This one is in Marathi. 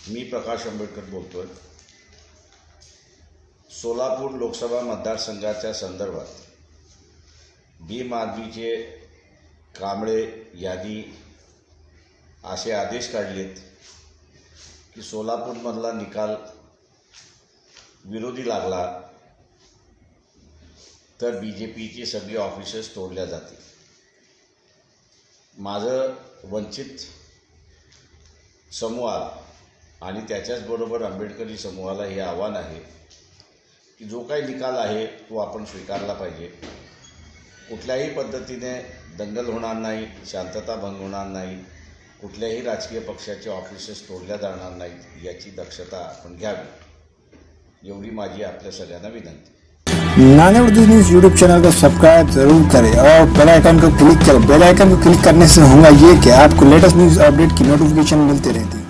मी प्रकाश आंबेडकर बोलतोय. सोलापूर लोकसभा मतदारसंघाच्या संदर्भात भीम आर्मीचे कांबळे यांनी असे आदेश काढलेत की सोलापूरमधला निकाल विरोधी लागला तर BJPची सगळी ऑफिसेस तोडल्या जातील. माझं वंचित समूहाला आणि त्याच्याचबरोबर आंबेडकरी समूहाला हे आव्हान आहे की जो काही निकाल आहे तो आपण स्वीकारला पाहिजे. कुठल्याही पद्धतीने दंगल होणार नाही, शांतता भंग होणार नाही, कुठल्याही राजकीय पक्षाचे ऑफिसेस तोडल्या जाणार नाहीत याची दक्षता आपण घ्यावी, एवढी माझी आपल्या सगळ्यांना विनंती. नानेवरदी न्यूज़ यूट्यूब चैनल को सब्सक्राइब जरूर करें और बेल आइकन को क्लिक करें. बेल आइकन को क्लिक करने से होगा ये कि आपको लेटेस्ट न्यूज़ अपडेट की नोटिफिकेशन मिलती रहती है.